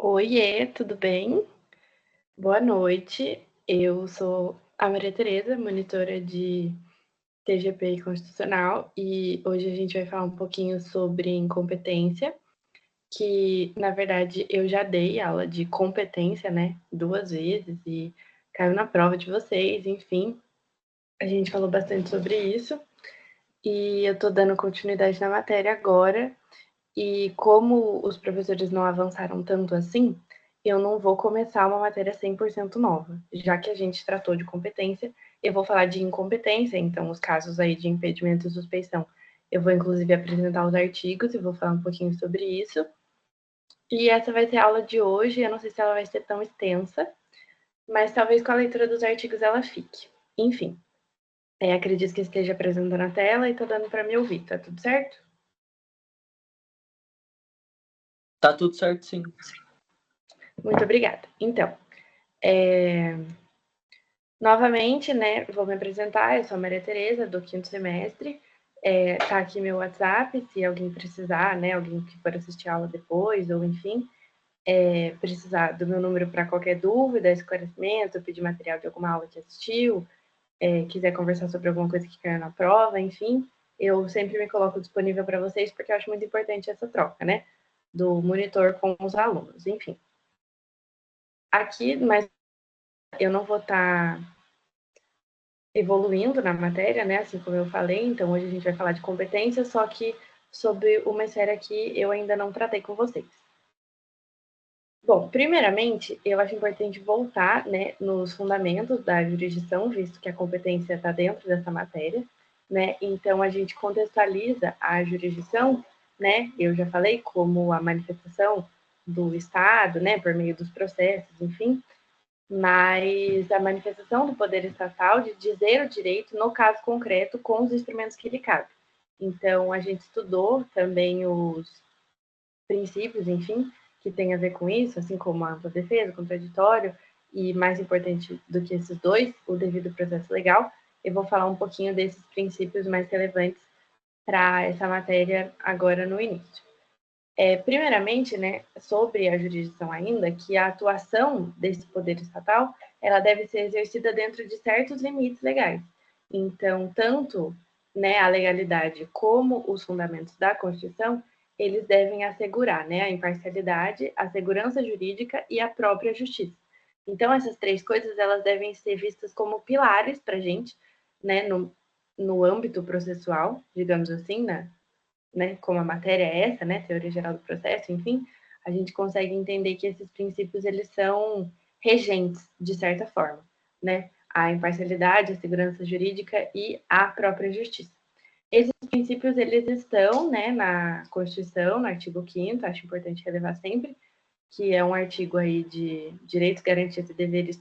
Oiê, tudo bem? Boa noite. Eu sou a Maria Tereza, monitora de TGP e Constitucional, e hoje a gente vai falar um pouquinho sobre incompetência, que na verdade eu já dei aula de competência, né, 2 vezes e caiu na prova de vocês, enfim. A gente falou bastante sobre isso e eu tô dando continuidade na matéria agora. E como os professores não avançaram tanto assim, eu não vou começar uma matéria 100% nova. Já que a gente tratou de competência, eu vou falar de incompetência, então os casos aí de impedimento e suspeição. Eu vou inclusive apresentar os artigos e vou falar um pouquinho sobre isso. E essa vai ser a aula de hoje, eu não sei se ela vai ser tão extensa, mas talvez com a leitura dos artigos ela fique. Enfim, acredito que esteja apresentando a tela e tá dando para me ouvir, tá tudo certo? Tá tudo certo, sim. Muito obrigada. Então, novamente, né, vou me apresentar, eu sou a Maria Tereza, do 5º semestre. Tá aqui meu WhatsApp, se alguém precisar, né, alguém que for assistir a aula depois, ou enfim, precisar do meu número para qualquer dúvida, esclarecimento, pedir material de alguma aula que assistiu, quiser conversar sobre alguma coisa que caiu na prova, enfim, eu sempre me coloco disponível para vocês, porque eu acho muito importante essa troca, né, do monitor com os alunos, enfim. Aqui, mas eu não vou estar evoluindo na matéria, né? Assim como eu falei, então hoje a gente vai falar de competência, só que sobre uma esfera que eu ainda não tratei com vocês. Bom, primeiramente, eu acho importante voltar, né, nos fundamentos da jurisdição, visto que a competência está dentro dessa matéria, né? Então a gente contextualiza a jurisdição, né? Eu já falei como a manifestação do Estado, né, por meio dos processos, enfim, mas a manifestação do poder estatal de dizer o direito no caso concreto com os instrumentos que lhe cabem. Então, a gente estudou também os princípios, enfim, que tem a ver com isso, assim como a ampla defesa, o contraditório, e mais importante do que esses dois, o devido processo legal. Eu vou falar um pouquinho desses princípios mais relevantes para essa matéria agora no início. Primeiramente, né, sobre a jurisdição ainda, que a atuação desse poder estatal, ela deve ser exercida dentro de certos limites legais. Então, tanto, né, a legalidade como os fundamentos da Constituição, eles devem assegurar, né, a imparcialidade, a segurança jurídica e a própria justiça. Então, essas três coisas, elas devem ser vistas como pilares para a gente, né, no âmbito processual, digamos assim, né, como a matéria é essa, né, teoria geral do processo, enfim, a gente consegue entender que esses princípios eles são regentes de certa forma, né, a imparcialidade, a segurança jurídica e a própria justiça. Esses princípios eles estão, né, na Constituição, no artigo 5º, acho importante relevar sempre, que é um artigo aí de direitos, garantias e deveres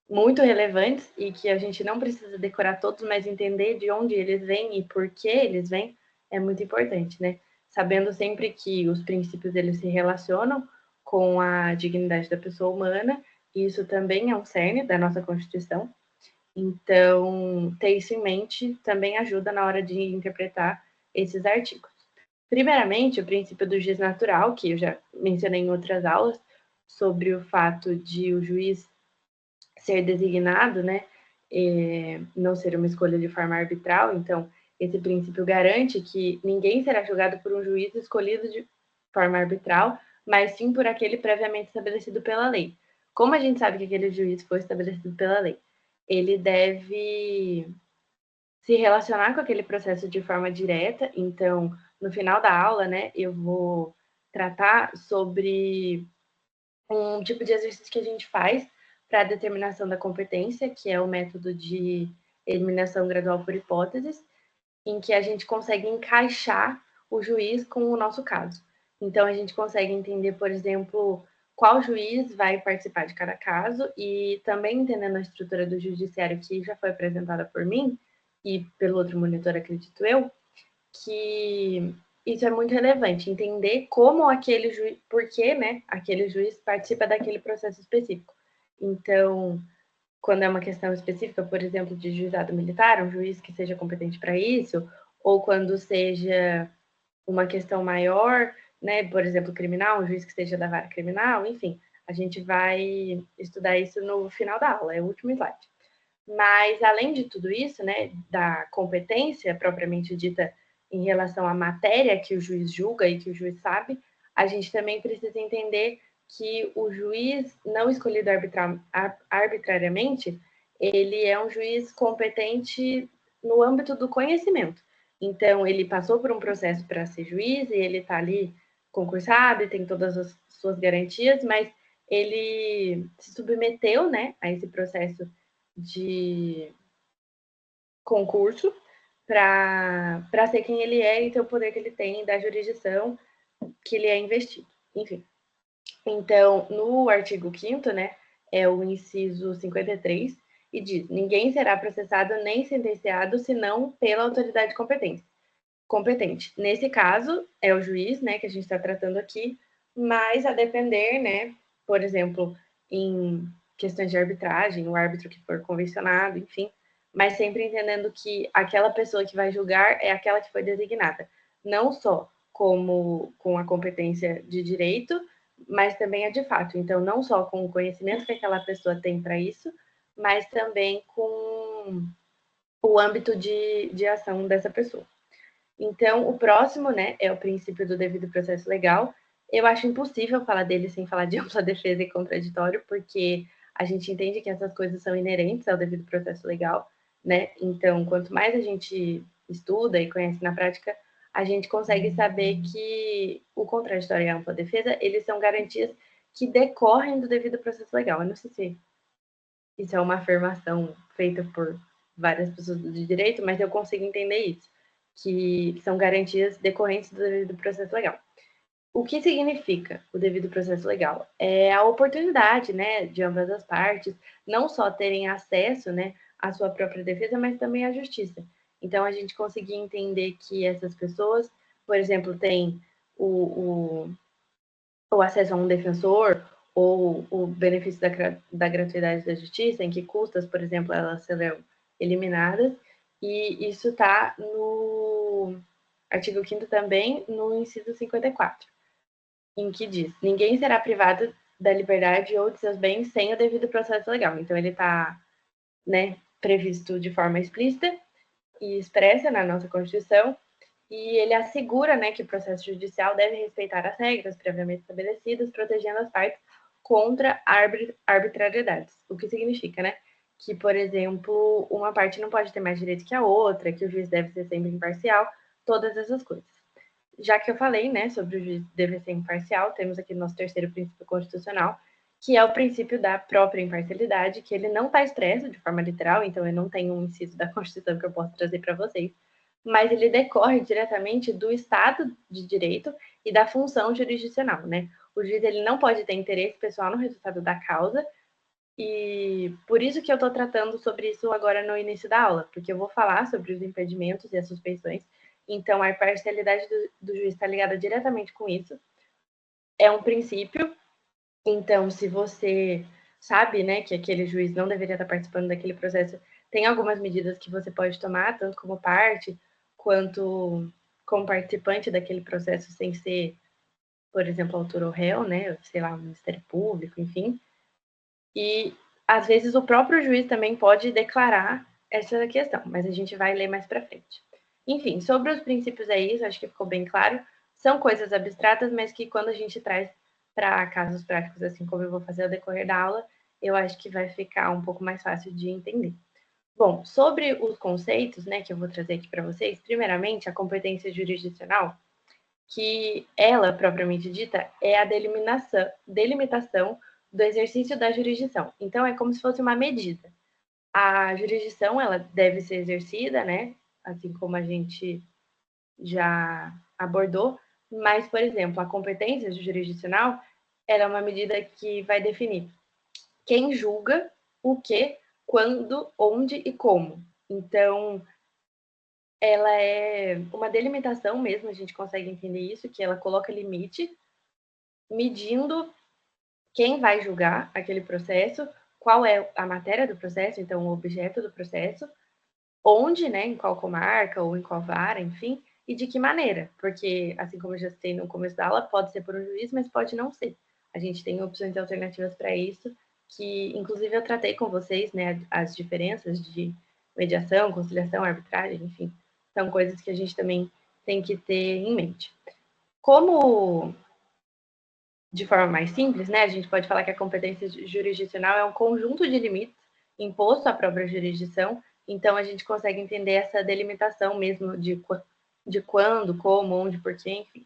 muito relevantes e que a gente não precisa decorar todos, mas entender de onde eles vêm e por que eles vêm é muito importante, né? Sabendo sempre que os princípios eles se relacionam com a dignidade da pessoa humana, e isso também é um cerne da nossa Constituição. Então, ter isso em mente também ajuda na hora de interpretar esses artigos. Primeiramente, o princípio do juiz natural, que eu já mencionei em outras aulas, sobre o fato de o juiz ser designado, né, não ser uma escolha de forma arbitral. Então, esse princípio garante que ninguém será julgado por um juiz escolhido de forma arbitral, mas sim por aquele previamente estabelecido pela lei. Como a gente sabe que aquele juiz foi estabelecido pela lei? Ele deve se relacionar com aquele processo de forma direta. Então, no final da aula, né, eu vou tratar sobre um tipo de exercício que a gente faz para a determinação da competência, que é o método de eliminação gradual por hipóteses, em que a gente consegue encaixar o juiz com o nosso caso. Então, a gente consegue entender, por exemplo, qual juiz vai participar de cada caso e também entendendo a estrutura do judiciário que já foi apresentada por mim e pelo outro monitor, acredito eu, que isso é muito relevante, entender como aquele juiz, por que, né, aquele juiz participa daquele processo específico. Então, quando é uma questão específica, por exemplo, de juizado militar, um juiz que seja competente para isso, ou quando seja uma questão maior né, por exemplo, criminal, um juiz que seja da vara criminal, enfim, a gente vai estudar isso no final da aula, é o último slide. Mas, além de tudo isso, né, da competência propriamente dita em relação à matéria que o juiz julga e que o juiz sabe, a gente também precisa entender que o juiz não escolhido arbitrariamente, ele é um juiz competente no âmbito do conhecimento. Então, ele passou por um processo para ser juiz e ele está ali concursado e tem todas as suas garantias, mas ele se submeteu, né, a esse processo de concurso para ser quem ele é e ter o poder que ele tem da jurisdição que ele é investido. Enfim. Então, no artigo 5º, né, é o inciso 53, e diz: ninguém será processado nem sentenciado senão pela autoridade competente. Nesse caso, é o juiz, né, que a gente está tratando aqui, mas a depender, né, por exemplo, em questões de arbitragem, o árbitro que for convencionado, enfim, mas sempre entendendo que aquela pessoa que vai julgar é aquela que foi designada, não só como com a competência de direito, mas também a de fato. Então, não só com o conhecimento que aquela pessoa tem para isso, mas também com o âmbito de ação dessa pessoa. Então, o próximo, né, é o princípio do devido processo legal. Eu acho impossível falar dele sem falar de ampla defesa e contraditório, porque a gente entende que essas coisas são inerentes ao devido processo legal, né? Então, quanto mais a gente estuda e conhece na prática, a gente consegue saber que o contraditório e a ampla defesa, eles são garantias que decorrem do devido processo legal. Eu não sei se isso é uma afirmação feita por várias pessoas do direito, mas eu consigo entender isso, que são garantias decorrentes do devido processo legal. O que significa o devido processo legal? É a oportunidade, né, de ambas as partes, não só terem acesso, né, à sua própria defesa, mas também à justiça. Então, a gente conseguir entender que essas pessoas, por exemplo, têm o acesso a um defensor, ou o benefício da gratuidade da justiça, em que custas, por exemplo, elas serão eliminadas, e isso está no artigo 5º também, no inciso 54, em que diz: ninguém será privado da liberdade ou de seus bens sem o devido processo legal. Então, ele está, né, previsto de forma explícita e expressa na nossa Constituição, e ele assegura, né, que o processo judicial deve respeitar as regras previamente estabelecidas, protegendo as partes contra arbitrariedades. O que significa, né, que, por exemplo, uma parte não pode ter mais direito que a outra, que o juiz deve ser sempre imparcial, todas essas coisas. Já que eu falei, né, sobre o juiz deve ser imparcial, temos aqui o nosso terceiro princípio constitucional, que é o princípio da própria imparcialidade, que ele não está expresso de forma literal, então eu não tenho um inciso da Constituição que eu posso trazer para vocês, mas ele decorre diretamente do Estado de Direito e da função jurisdicional, né? O juiz ele não pode ter interesse pessoal no resultado da causa, e por isso que eu estou tratando sobre isso agora no início da aula, porque eu vou falar sobre os impedimentos e as suspeições. Então, a imparcialidade do juiz está ligada diretamente com isso. É um princípio. Então, se você sabe, né, que aquele juiz não deveria estar participando daquele processo, tem algumas medidas que você pode tomar, tanto como parte, quanto como participante daquele processo, sem ser, por exemplo, autor ou réu, né, sei lá, o Ministério Público, enfim. E, às vezes, o próprio juiz também pode declarar essa questão, mas a gente vai ler mais para frente. Enfim, sobre os princípios é isso, acho que ficou bem claro. São coisas abstratas, mas que quando a gente traz para casos práticos, assim como eu vou fazer ao decorrer da aula, eu acho que vai ficar um pouco mais fácil de entender. Bom, sobre os conceitos, né, que eu vou trazer aqui para vocês, primeiramente, a competência jurisdicional, que ela, propriamente dita, é a delimitação do exercício da jurisdição. Então, é como se fosse uma medida. A jurisdição, ela deve ser exercida, né, assim como a gente já abordou, mas, por exemplo, a competência jurisdicional, ela é uma medida que vai definir quem julga, o que, quando, onde e como. Então, ela é uma delimitação mesmo, a gente consegue entender isso, que ela coloca limite, medindo quem vai julgar aquele processo, qual é a matéria do processo, então o objeto do processo, onde, né, em qual comarca ou em qual vara, enfim, e de que maneira, porque, assim como eu já citei no começo da aula, pode ser por um juiz, mas pode não ser. A gente tem opções alternativas para isso, que inclusive eu tratei com vocês, né, as diferenças de mediação, conciliação, arbitragem, enfim, são coisas que a gente também tem que ter em mente. Como, de forma mais simples, né, a gente pode falar que a competência jurisdicional é um conjunto de limites imposto à própria jurisdição, então a gente consegue entender essa delimitação mesmo de quando, como, onde, porquê, enfim.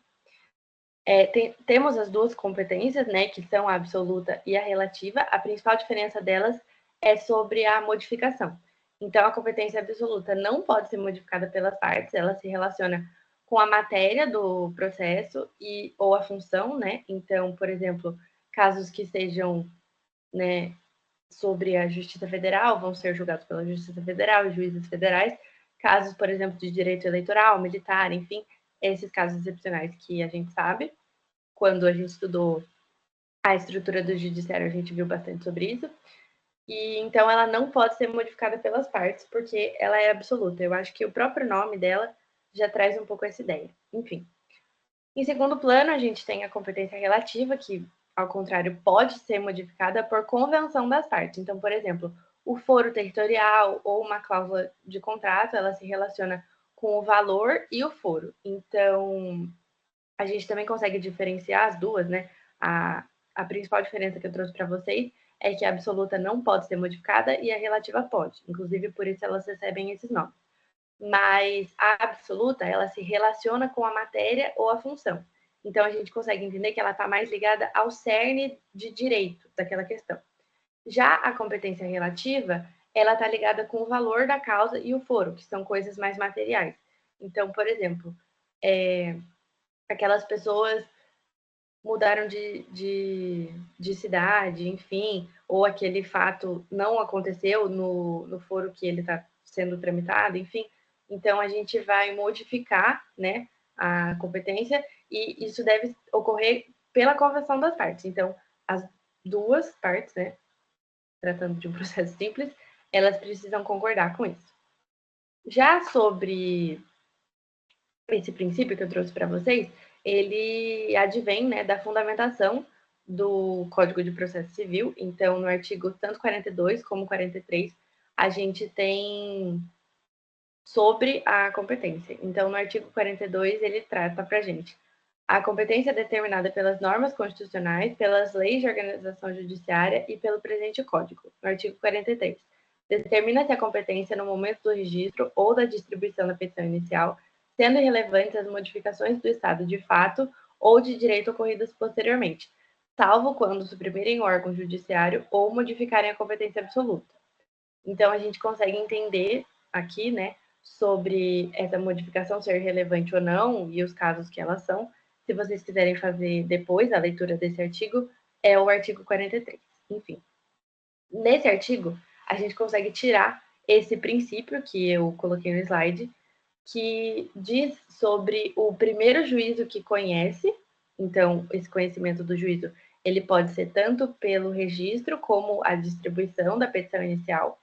Temos as duas competências, né, que são a absoluta e a relativa. A principal diferença delas é sobre a modificação. Então, a competência absoluta não pode ser modificada pelas partes, ela se relaciona com a matéria do processo ou a função, né? Então, por exemplo, casos que sejam, né, sobre a Justiça Federal vão ser julgados pela Justiça Federal e juízes federais. Casos, por exemplo, de direito eleitoral, militar, enfim, esses casos excepcionais que a gente sabe. Quando a gente estudou a estrutura do judiciário, a gente viu bastante sobre isso. E então ela não pode ser modificada pelas partes, porque ela é absoluta. Eu acho que o próprio nome dela já traz um pouco essa ideia. Enfim. Em segundo plano, a gente tem a competência relativa, que, ao contrário, pode ser modificada por convenção das partes. Então, por exemplo, o foro territorial ou uma cláusula de contrato, ela se relaciona com o valor e o foro. Então, a gente também consegue diferenciar as duas, né? A principal diferença que eu trouxe para vocês é que a absoluta não pode ser modificada e a relativa pode. Inclusive, por isso elas recebem esses nomes. Mas a absoluta, ela se relaciona com a matéria ou a função. Então, a gente consegue entender que ela está mais ligada ao cerne de direito daquela questão. Já a competência relativa, ela está ligada com o valor da causa e o foro, que são coisas mais materiais. Então, por exemplo, aquelas pessoas mudaram de cidade, enfim, ou aquele fato não aconteceu no foro que ele está sendo tramitado, enfim. Então, a gente vai modificar, né, a competência e isso deve ocorrer pela convenção das partes. Então, as duas partes, né, tratando de um processo simples, elas precisam concordar com isso. Já sobre esse princípio que eu trouxe para vocês, ele advém, né, da fundamentação do Código de Processo Civil. Então, no artigo tanto 42 como 43, a gente tem sobre a competência. Então, no artigo 42, ele trata para a gente a competência é determinada pelas normas constitucionais, pelas leis de organização judiciária e pelo presente Código. No artigo 43, determina-se a competência no momento do registro ou da distribuição da petição inicial, sendo irrelevantes as modificações do estado de fato ou de direito ocorridas posteriormente, salvo quando suprimirem o órgão judiciário ou modificarem a competência absoluta. Então, a gente consegue entender aqui, né, sobre essa modificação ser relevante ou não e os casos que elas são. Se vocês quiserem fazer depois a leitura desse artigo, é o artigo 43. Enfim, nesse artigo, a gente consegue tirar esse princípio que eu coloquei no slide, que diz sobre o primeiro juízo que conhece. Então, esse conhecimento do juízo, ele pode ser tanto pelo registro como a distribuição da petição inicial.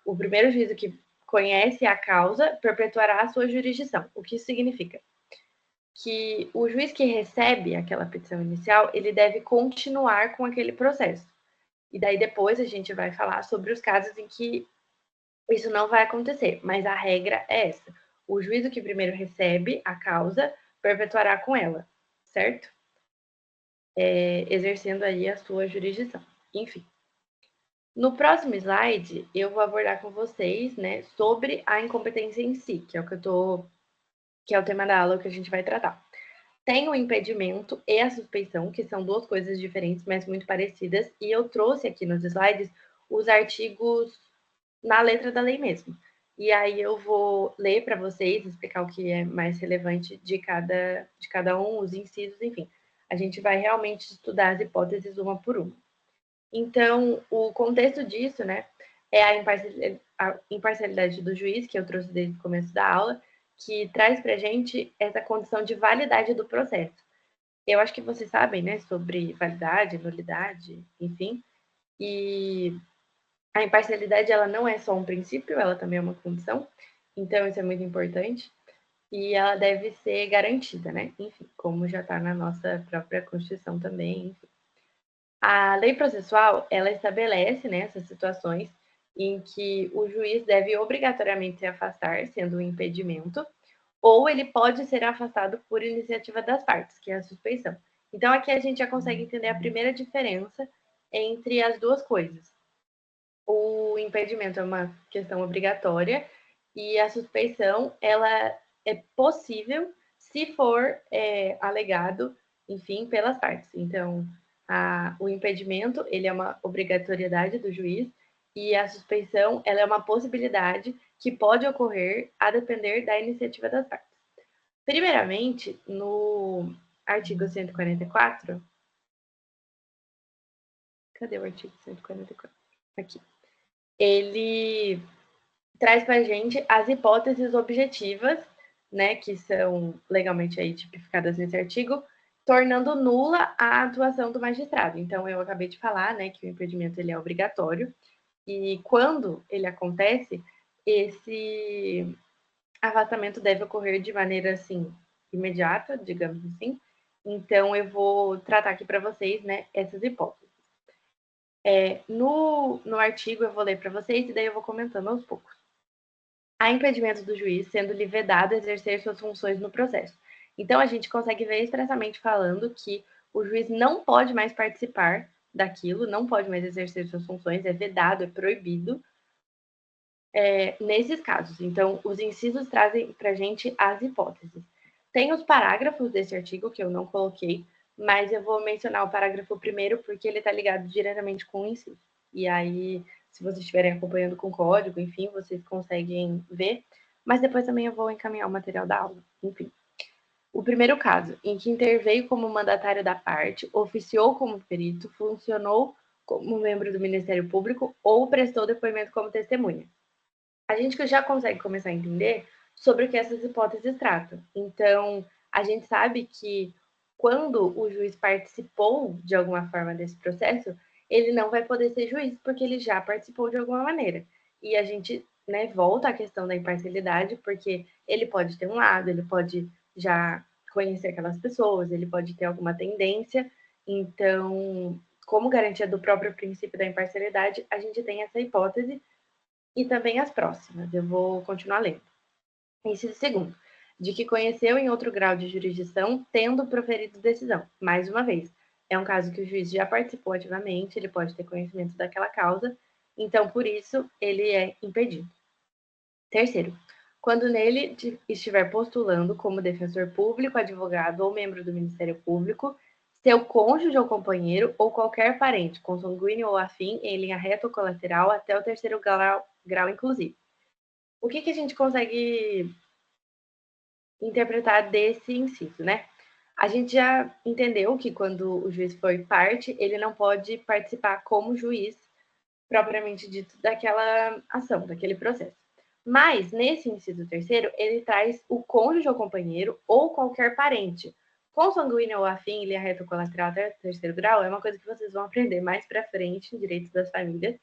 O primeiro juízo que conhece a causa perpetuará a sua jurisdição. O que isso significa? Que o juiz que recebe aquela petição inicial, ele deve continuar com aquele processo. E daí depois a gente vai falar sobre os casos em que isso não vai acontecer, mas a regra é essa. O juízo que primeiro recebe a causa perpetuará com ela, certo? Exercendo aí a sua jurisdição. Enfim. No próximo slide, eu vou abordar com vocês, né, sobre a incompetência em si, que é o tema da aula que a gente vai tratar. Tem o impedimento e a suspeição, que são duas coisas diferentes, mas muito parecidas, e eu trouxe aqui nos slides os artigos na letra da lei mesmo. E aí eu vou ler para vocês, explicar o que é mais relevante de cada um, os incisos, enfim. A gente vai realmente estudar as hipóteses uma por uma. Então, o contexto disso, né, é a imparcialidade do juiz, que eu trouxe desde o começo da aula, que traz para a gente essa condição de validade do processo. Eu acho que vocês sabem, né, sobre validade, nulidade, enfim, e a imparcialidade, ela não é só um princípio, ela também é uma condição, então isso é muito importante. e ela deve ser garantida, né? Enfim, como já está na nossa própria Constituição também. Enfim. A lei processual, ela estabelece, né, essas situações em que o juiz deve obrigatoriamente se afastar, sendo um impedimento, ou ele pode ser afastado por iniciativa das partes, que é a suspeição. Então, aqui a gente já consegue entender a primeira diferença entre as duas coisas. O impedimento é uma questão obrigatória e a suspeição, ela é possível se for alegado, enfim, pelas partes. Então, o impedimento, ele é uma obrigatoriedade do juiz e a suspeição, ela é uma possibilidade que pode ocorrer a depender da iniciativa das partes. Primeiramente, no artigo 144. Cadê o artigo 144? Aqui. Ele traz para a gente as hipóteses objetivas, né, que são legalmente aí tipificadas nesse artigo, tornando nula a atuação do magistrado. Então, eu acabei de falar, né, que o impedimento ele é obrigatório e quando ele acontece, esse afastamento deve ocorrer de maneira assim imediata, digamos assim. Então, eu vou tratar aqui para vocês, né, essas hipóteses. No artigo eu vou ler para vocês e daí eu vou comentando aos poucos. Há impedimento do juiz, sendo-lhe vedado exercer suas funções no processo. Então, a gente consegue ver expressamente falando que o juiz não pode mais participar daquilo, não pode mais exercer suas funções, é vedado, é proibido nesses casos. Então, os incisos trazem para a gente as hipóteses. Tem os parágrafos desse artigo que eu não coloquei, mas eu vou mencionar o parágrafo primeiro porque ele está ligado diretamente com o inciso. E aí, se vocês estiverem acompanhando com código, enfim, vocês conseguem ver. Mas depois também eu vou encaminhar o material da aula. Enfim. O primeiro caso, em que interveio como mandatário da parte, oficiou como perito, funcionou como membro do Ministério Público ou prestou depoimento como testemunha. A gente já consegue começar a entender sobre o que essas hipóteses tratam. Então, a gente sabe que quando o juiz participou de alguma forma desse processo, ele não vai poder ser juiz porque ele já participou de alguma maneira. E a gente, né, volta à questão da imparcialidade, porque ele pode ter um lado, ele pode já conhecer aquelas pessoas, ele pode ter alguma tendência. Então, como garantia do próprio princípio da imparcialidade, a gente tem essa hipótese e também as próximas. Eu vou continuar lendo. Inciso segundo, de que conheceu em outro grau de jurisdição, tendo proferido decisão. Mais uma vez, é um caso que o juiz já participou ativamente, ele pode ter conhecimento daquela causa, então, por isso, ele é impedido. Terceiro, quando nele estiver postulando como defensor público, advogado ou membro do Ministério Público, seu cônjuge ou companheiro ou qualquer parente, consanguíneo ou afim, em linha reta ou colateral, até o terceiro grau inclusive. O que a gente consegue interpretar desse inciso, né? A gente já entendeu que quando o juiz for parte, ele não pode participar como juiz propriamente dito daquela ação, daquele processo. Mas, nesse inciso terceiro, ele traz o cônjuge ou companheiro ou qualquer parente. Consanguíneo ou afim, linha reta ou colateral até terceiro grau, é uma coisa que vocês vão aprender mais para frente em direitos das famílias.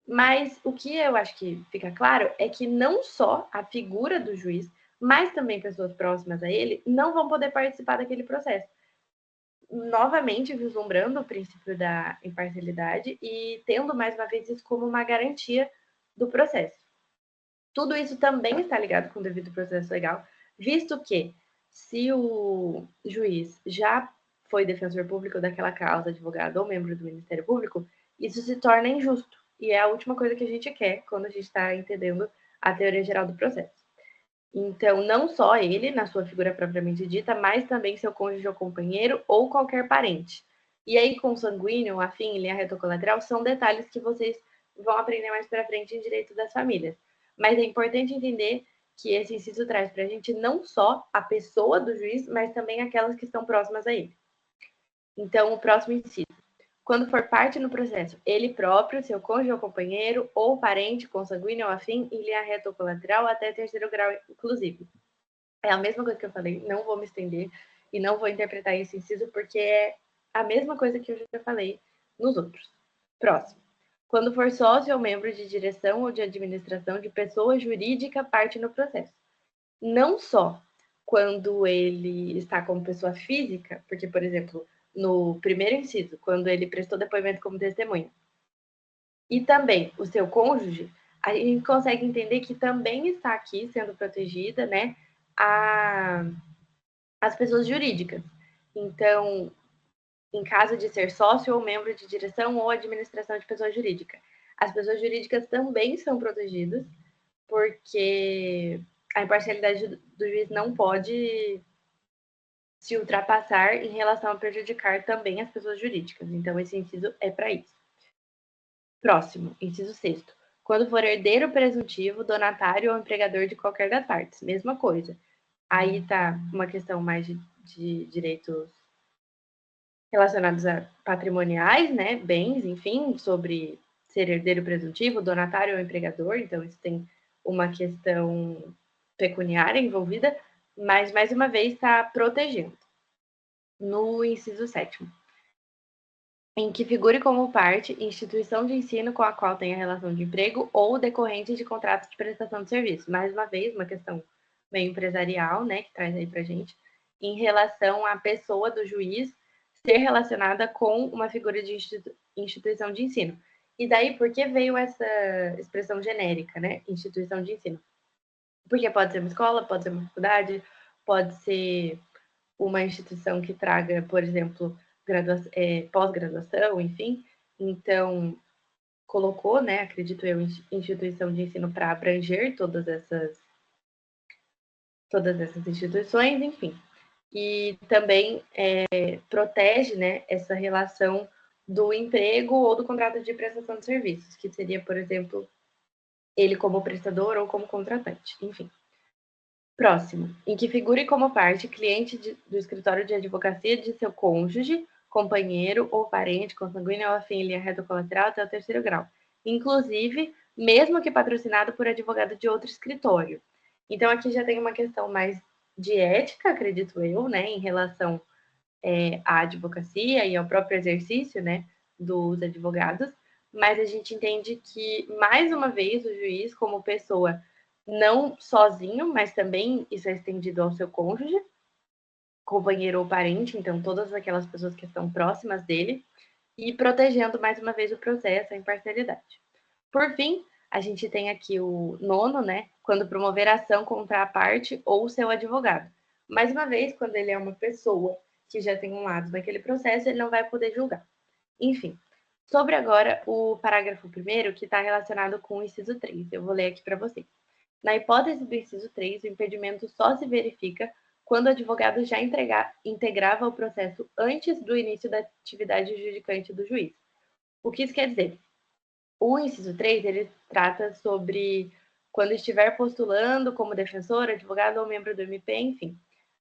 Mas o que eu acho que fica claro é que não só a figura do juiz, mas também pessoas próximas a ele não vão poder participar daquele processo. Novamente vislumbrando o princípio da imparcialidade e tendo mais uma vez isso como uma garantia do processo. Tudo isso também está ligado com o devido processo legal, visto que se o juiz já foi defensor público daquela causa, advogado ou membro do Ministério Público, isso se torna injusto. E é a última coisa que a gente quer quando a gente está entendendo a teoria geral do processo. Então, não só ele, na sua figura propriamente dita, mas também seu cônjuge ou companheiro ou qualquer parente. E aí, consanguíneo, afim, linha reta colateral, são detalhes que vocês vão aprender mais para frente em direito das famílias. Mas é importante entender que esse inciso traz para a gente não só a pessoa do juiz, mas também aquelas que estão próximas a ele. Então, o próximo inciso. Quando for parte no processo, ele próprio, seu cônjuge ou companheiro, ou parente, consanguíneo ou afim, em linha reta ou colateral, até terceiro grau, inclusive. É a mesma coisa que eu falei, não vou me estender e não vou interpretar esse inciso, porque é a mesma coisa que eu já falei nos outros. Próximo. Quando for sócio ou membro de direção ou de administração de pessoa jurídica parte no processo. não só quando ele está como pessoa física, porque, por exemplo, no primeiro inciso, quando ele prestou depoimento como testemunha, e também o seu cônjuge, a gente consegue entender que também está aqui sendo protegida, né, as pessoas jurídicas. Então, em caso de ser sócio ou membro de direção ou administração de pessoa jurídica, as pessoas jurídicas também são protegidas, porque a imparcialidade do juiz não pode se ultrapassar em relação a prejudicar também as pessoas jurídicas. Então, esse inciso é para isso. Próximo, inciso sexto. Quando for herdeiro presuntivo, donatário ou empregador de qualquer das partes. Mesma coisa. Aí está uma questão mais de direitos relacionados a patrimoniais, né? Bens, enfim, sobre ser herdeiro presuntivo, donatário ou empregador. Então, isso tem uma questão pecuniária envolvida, mas, mais uma vez, está protegendo. No inciso sétimo, em que figure como parte instituição de ensino com a qual tenha relação de emprego ou decorrente de contrato de prestação de serviço. Mais uma vez, uma questão meio empresarial, né, que traz aí pra gente, em relação à pessoa do juiz ser relacionada com uma figura de instituição de ensino. E daí, por que veio essa expressão genérica, né, instituição de ensino? Porque pode ser uma escola, pode ser uma faculdade, pode ser uma instituição que traga, por exemplo, pós-graduação, enfim. Então, colocou, né, acredito eu, instituição de ensino para abranger todas essas instituições, enfim. E também protege, né, essa relação do emprego ou do contrato de prestação de serviços, que seria, por exemplo, ele como prestador ou como contratante, enfim. Próximo, em que figure como parte cliente do escritório de advocacia de seu cônjuge, companheiro ou parente consanguíneo ou afim em linha reta colateral até o terceiro grau, inclusive, mesmo que patrocinado por advogado de outro escritório. Então, aqui já tem uma questão mais de ética, acredito eu, né, em relação à advocacia e ao próprio exercício, né, dos advogados, mas a gente entende que, mais uma vez, o juiz, como pessoa, não sozinho, mas também isso é estendido ao seu cônjuge, companheiro ou parente, então todas aquelas pessoas que estão próximas dele, e protegendo mais uma vez o processo, a imparcialidade. Por fim, a gente tem aqui o nono, né? Quando promover ação contra a parte ou seu advogado. Mais uma vez, quando ele é uma pessoa que já tem um lado naquele processo, ele não vai poder julgar. Enfim, sobre agora o parágrafo primeiro, que está relacionado com o inciso 3. Eu vou ler aqui para vocês. Na hipótese do inciso 3, o impedimento só se verifica quando o advogado já integrava o processo antes do início da atividade judicante do juiz. O que isso quer dizer? O inciso 3, ele trata sobre quando estiver postulando como defensor, advogado ou membro do MP, enfim.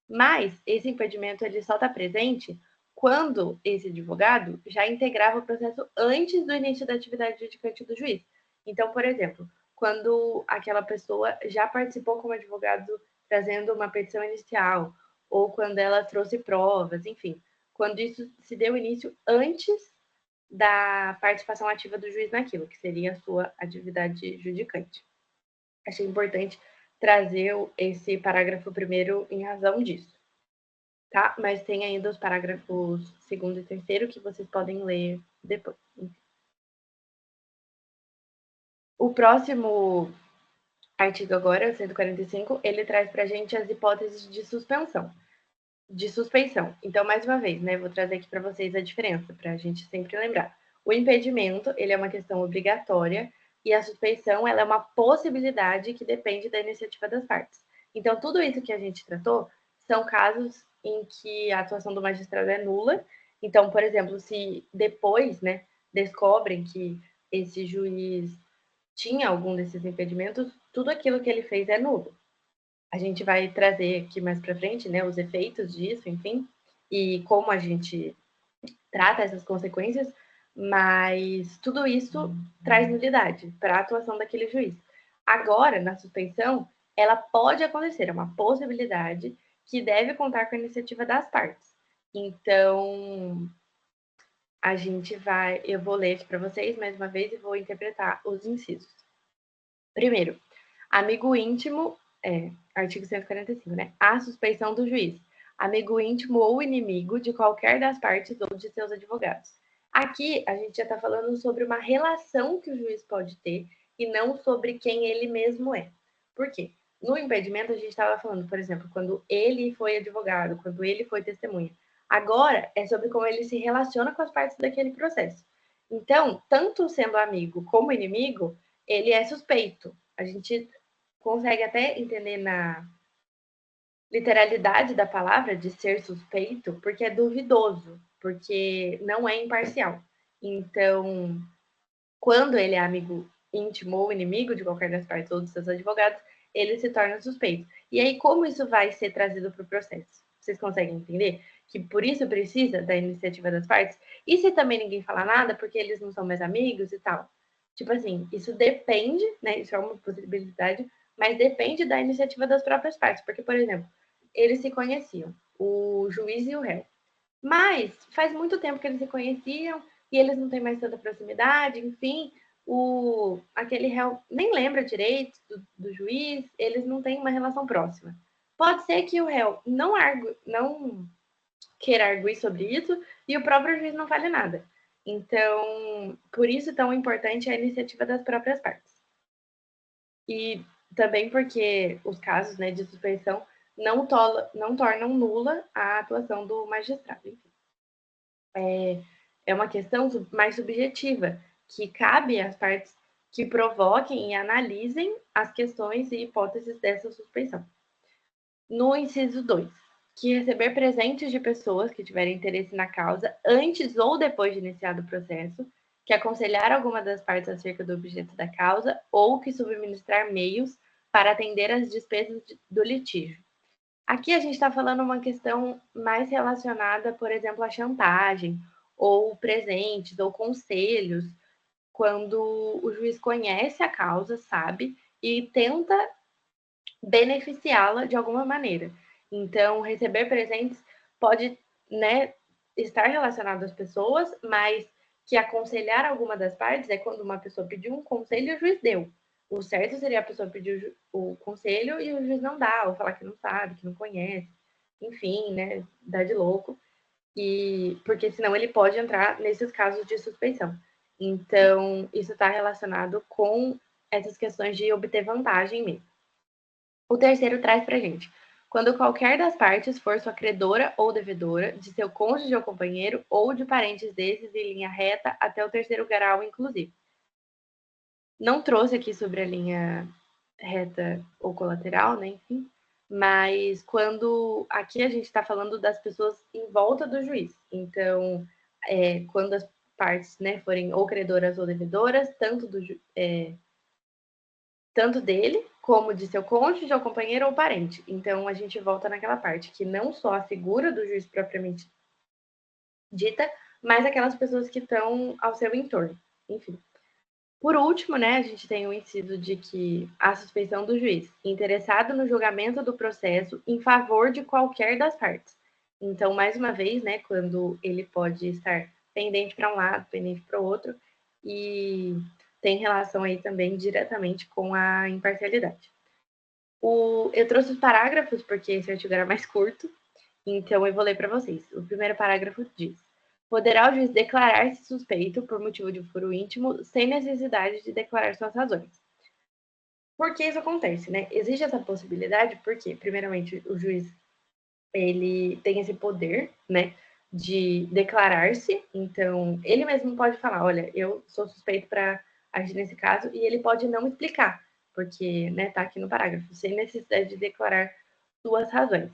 Mas esse impedimento ele só está presente quando esse advogado já integrava o processo antes do início da atividade judicante do juiz. Então, por exemplo, quando aquela pessoa já participou como advogado trazendo uma petição inicial, ou quando ela trouxe provas, enfim, quando isso se deu início antes da participação ativa do juiz naquilo, que seria a sua atividade judicante. Achei importante trazer esse parágrafo primeiro em razão disso, tá? Mas tem ainda os parágrafos segundo e terceiro que vocês podem ler depois. O próximo artigo agora, o 145, ele traz para a gente as hipóteses de suspeição. Então, mais uma vez, né, vou trazer aqui para vocês a diferença, para a gente sempre lembrar. O impedimento, ele é uma questão obrigatória e a suspeição, ela é uma possibilidade que depende da iniciativa das partes. Então, tudo isso que a gente tratou são casos em que a atuação do magistrado é nula. Então, por exemplo, se depois, né, descobrem que esse juiz tinha algum desses impedimentos, tudo aquilo que ele fez é nulo. A gente vai trazer aqui mais para frente, né, os efeitos disso, enfim, e como a gente trata essas consequências, mas tudo isso traz nulidade para a atuação daquele juiz. Agora, na suspensão, ela pode acontecer, é uma possibilidade que deve contar com a iniciativa das partes. Então, eu vou ler aqui para vocês mais uma vez e vou interpretar os incisos. Primeiro, amigo íntimo artigo 145, né? A suspeição do juiz, amigo íntimo ou inimigo de qualquer das partes ou de seus advogados. Aqui a gente já está falando sobre uma relação que o juiz pode ter e não sobre quem ele mesmo é. Por quê? No impedimento a gente estava falando, por exemplo, quando ele foi advogado, quando ele foi testemunha. Agora é sobre como ele se relaciona com as partes daquele processo. Então, tanto sendo amigo como inimigo, ele é suspeito. A gente consegue até entender na literalidade da palavra de ser suspeito, porque é duvidoso, porque não é imparcial. Então, quando ele é amigo íntimo ou inimigo de qualquer das partes ou dos seus advogados, ele se torna suspeito. E aí, como isso vai ser trazido para o processo? Vocês conseguem entender? Que por isso precisa da iniciativa das partes? E se também ninguém fala nada, porque eles não são mais amigos e tal? Tipo assim, isso depende, né? Isso é uma possibilidade, mas depende da iniciativa das próprias partes. Porque, por exemplo, eles se conheciam, o juiz e o réu. Mas faz muito tempo que eles se conheciam e eles não têm mais tanta proximidade, enfim, aquele réu nem lembra direito do juiz, eles não têm uma relação próxima. Pode ser que o réu não queira arguir sobre isso e o próprio juiz não fale nada. Então, por isso tão importante a iniciativa das próprias partes. E também porque os casos, né, de suspeição não tornam nula a atuação do magistrado. Enfim. É uma questão mais subjetiva, que cabe às partes que provoquem e analisem as questões e hipóteses dessa suspeição. No inciso 2, que receber presentes de pessoas que tiverem interesse na causa antes ou depois de iniciado o processo, que aconselhar alguma das partes acerca do objeto da causa ou que subministrar meios para atender às despesas do litígio. Aqui a gente está falando uma questão mais relacionada, por exemplo, à chantagem, ou presentes, ou conselhos, quando o juiz conhece a causa, sabe, e tenta beneficiá-la de alguma maneira. Então, receber presentes pode, né, estar relacionado às pessoas, mas que aconselhar alguma das partes é quando uma pessoa pediu um conselho e o juiz deu. O certo seria a pessoa pedir o conselho e o juiz não dá, ou falar que não sabe, que não conhece, enfim, né, dá de louco. E porque senão ele pode entrar nesses casos de suspeição. Então, isso está relacionado com essas questões de obter vantagem mesmo. O terceiro traz para gente: quando qualquer das partes for sua credora ou devedora, de seu cônjuge ou companheiro, ou de parentes desses em linha reta até o terceiro grau, inclusive. Não trouxe aqui sobre a linha reta ou colateral, né? Enfim, mas quando aqui a gente está falando das pessoas em volta do juiz. Então, quando as partes, né, forem ou credoras ou devedoras, tanto dele como de seu cônjuge ou companheiro ou parente. Então, a gente volta naquela parte que não só a figura do juiz propriamente dita, mas aquelas pessoas que estão ao seu entorno. Enfim. Por último, né, a gente tem o inciso de que a suspeição do juiz, interessado no julgamento do processo em favor de qualquer das partes. Então, mais uma vez, né, quando ele pode estar pendente para um lado, pendente para o outro, e tem relação aí também diretamente com a imparcialidade. Eu trouxe os parágrafos, porque esse artigo era mais curto, então eu vou ler para vocês. O primeiro parágrafo diz: poderá o juiz declarar-se suspeito por motivo de foro íntimo sem necessidade de declarar suas razões. Por que isso acontece, né? Existe essa possibilidade porque, primeiramente, o juiz ele tem esse poder, né, de declarar-se. Então, ele mesmo pode falar, olha, eu sou suspeito para agir nesse caso, e ele pode não explicar, porque, né, tá aqui no parágrafo, sem necessidade de declarar suas razões.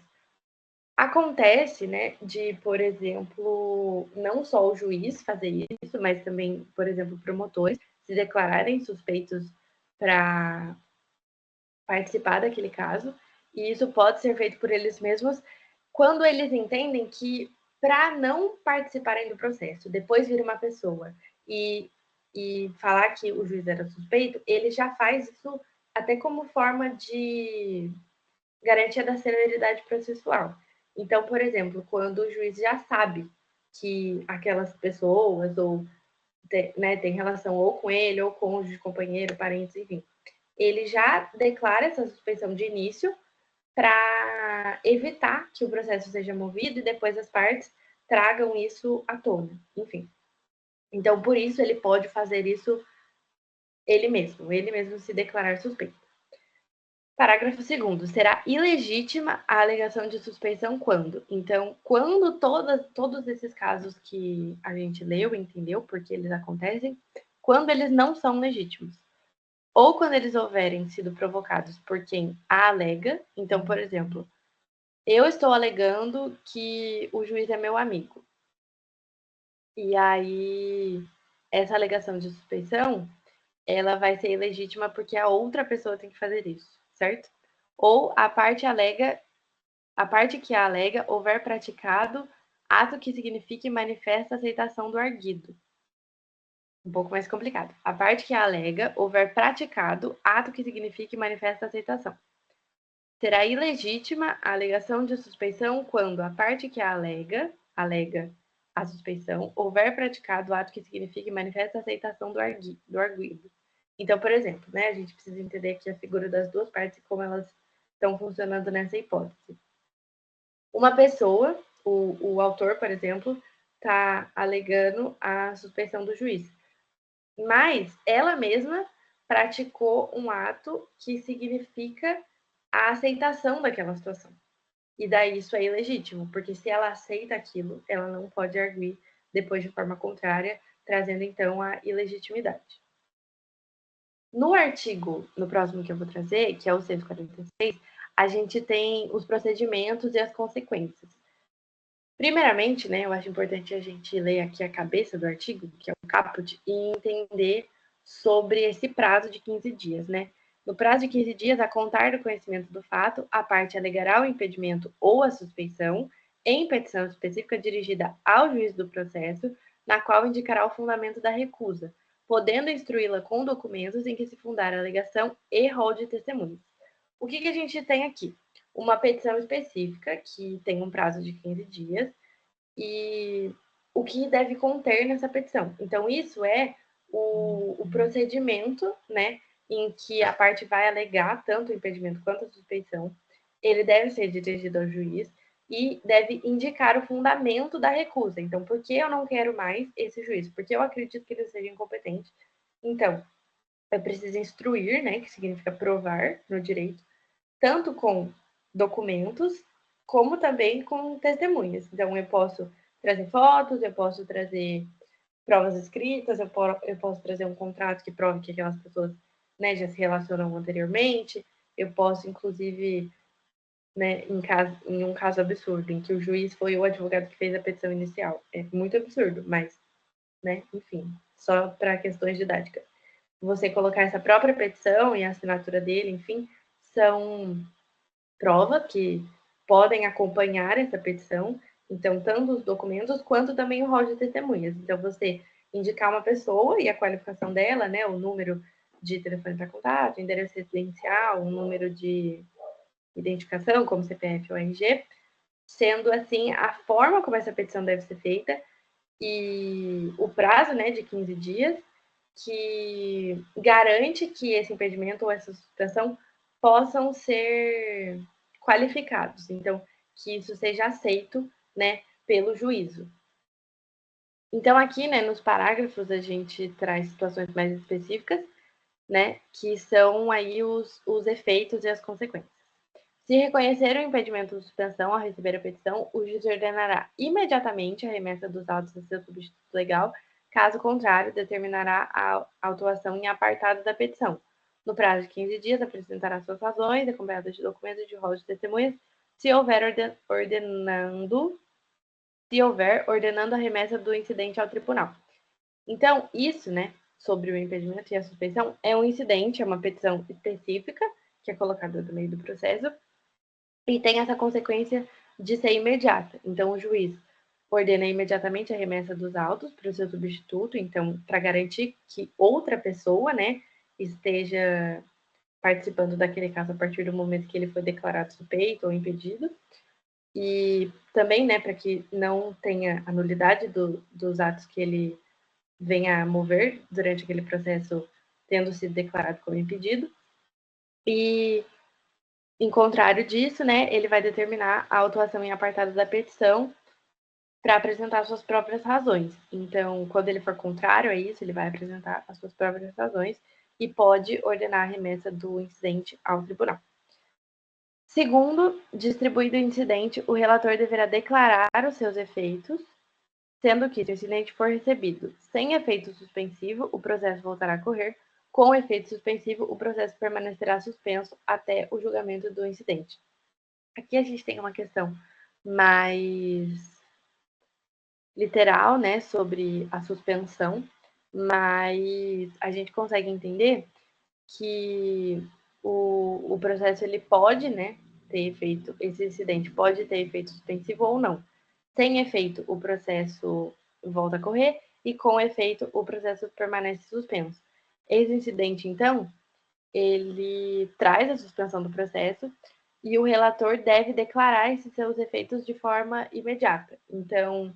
Acontece, né, de, por exemplo, não só o juiz fazer isso, mas também, por exemplo, promotores se declararem suspeitos para participar daquele caso, e isso pode ser feito por eles mesmos quando eles entendem que, para não participarem do processo, depois vir uma pessoa e falar que o juiz era suspeito, ele já faz isso até como forma de garantia da celeridade processual. Então, por exemplo, quando o juiz já sabe que aquelas pessoas ou né, tem relação ou com ele, ou cônjuge, companheiro, parentes, enfim, ele já declara essa suspeição de início para evitar que o processo seja movido e depois as partes tragam isso à tona, enfim. Então, por isso, ele pode fazer isso ele mesmo se declarar suspeito. Parágrafo 2º. Será ilegítima a alegação de suspeição quando? Então, quando todos esses casos que a gente leu, entendeu porque eles acontecem, quando eles não são legítimos. Ou quando eles houverem sido provocados por quem a alega. Então, por exemplo, eu estou alegando que o juiz é meu amigo. E aí, essa alegação de suspeição, ela vai ser ilegítima porque a outra pessoa tem que fazer isso, certo? Ou a parte que a alega houver praticado ato que signifique e manifesta aceitação do arguido. Um pouco mais complicado. A parte que a alega houver praticado ato que signifique e manifesta aceitação. Será ilegítima a alegação de suspeição quando a parte que a alega a suspeição houver praticado ato que signifique e manifesta aceitação do arguido. Então, por exemplo, né, a gente precisa entender aqui a figura das duas partes e como elas estão funcionando nessa hipótese. Uma pessoa, o autor, por exemplo, está alegando a suspeição do juiz, mas ela mesma praticou um ato que significa a aceitação daquela situação. E daí isso é ilegítimo, porque se ela aceita aquilo, ela não pode arguir depois de forma contrária, trazendo então a ilegitimidade. No próximo que eu vou trazer, que é o 146, a gente tem os procedimentos e as consequências. Primeiramente, né, eu acho importante a gente ler aqui a cabeça do artigo, que é o caput, e entender sobre esse prazo de 15 dias, né? No prazo de 15 dias, a contar do conhecimento do fato, a parte alegará o impedimento ou a suspeição em petição específica dirigida ao juiz do processo, na qual indicará o fundamento da recusa, podendo instruí-la com documentos em que se fundar a alegação e rol de testemunhas. O que a gente tem aqui? Uma petição específica, que tem um prazo de 15 dias, e o que deve conter nessa petição. Então, isso é o procedimento, né, em que a parte vai alegar tanto o impedimento quanto a suspeição. Ele deve ser dirigido ao juiz e deve indicar o fundamento da recusa. Então, por que eu não quero mais esse juiz? Porque eu acredito que ele seja incompetente. Então, eu preciso instruir, né, que significa provar no direito, tanto com documentos, como também com testemunhas. Então, eu posso trazer fotos, eu posso trazer provas escritas, eu posso trazer um contrato que prove que aquelas pessoas, né, já se relacionam anteriormente, eu posso, inclusive, né, em um caso absurdo, em que o juiz foi o advogado que fez a petição inicial. É muito absurdo, mas, né, enfim, só para questões didáticas. Você colocar essa própria petição e a assinatura dele, enfim, são prova que podem acompanhar essa petição, então, tanto os documentos quanto também o rol de testemunhas. Então, você indicar uma pessoa e a qualificação dela, né, o número de telefone para contato, o endereço residencial, o número de identificação, como CPF ou RG, sendo assim a forma como essa petição deve ser feita e o prazo, né, de 15 dias, que garante que esse impedimento ou essa suspensão possam ser qualificados. Então, que isso seja aceito, né, pelo juízo. Então, aqui, né, nos parágrafos, a gente traz situações mais específicas, né, que são aí os efeitos e as consequências. Se reconhecer o impedimento de suspensão ao receber a petição, o juiz ordenará imediatamente a remessa dos autos a seu substituto legal. Caso contrário, determinará a autuação em apartado da petição. No prazo de 15 dias, apresentará suas razões, acompanhadas de documentos de rol de testemunhas, se houver ordenando a remessa do incidente ao tribunal. Então, isso, né, sobre o impedimento e a suspensão, é um incidente, é uma petição específica, que é colocada no meio do processo, e tem essa consequência de ser imediata. Então, o juiz ordena imediatamente a remessa dos autos para o seu substituto, então, para garantir que outra pessoa, né, esteja participando daquele caso a partir do momento que ele foi declarado suspeito ou impedido. E também, né, para que não tenha a nulidade dos atos que ele venha a mover durante aquele processo, tendo sido declarado como impedido. E, em contrário disso, né, ele vai determinar a autuação em apartado da petição para apresentar suas próprias razões. Então, quando ele for contrário a isso, ele vai apresentar as suas próprias razões e pode ordenar a remessa do incidente ao tribunal. Segundo, distribuído o incidente, o relator deverá declarar os seus efeitos, sendo que, se o incidente for recebido sem efeito suspensivo, o processo voltará a correr. Com efeito suspensivo, o processo permanecerá suspenso até o julgamento do incidente. Aqui a gente tem uma questão mais literal, né, sobre a suspensão, mas a gente consegue entender que o processo ele pode, né, ter efeito, esse incidente pode ter efeito suspensivo ou não. Sem efeito, o processo volta a correr e com efeito, o processo permanece suspenso. Esse incidente, então, ele traz a suspensão do processo e o relator deve declarar esses seus efeitos de forma imediata. Então,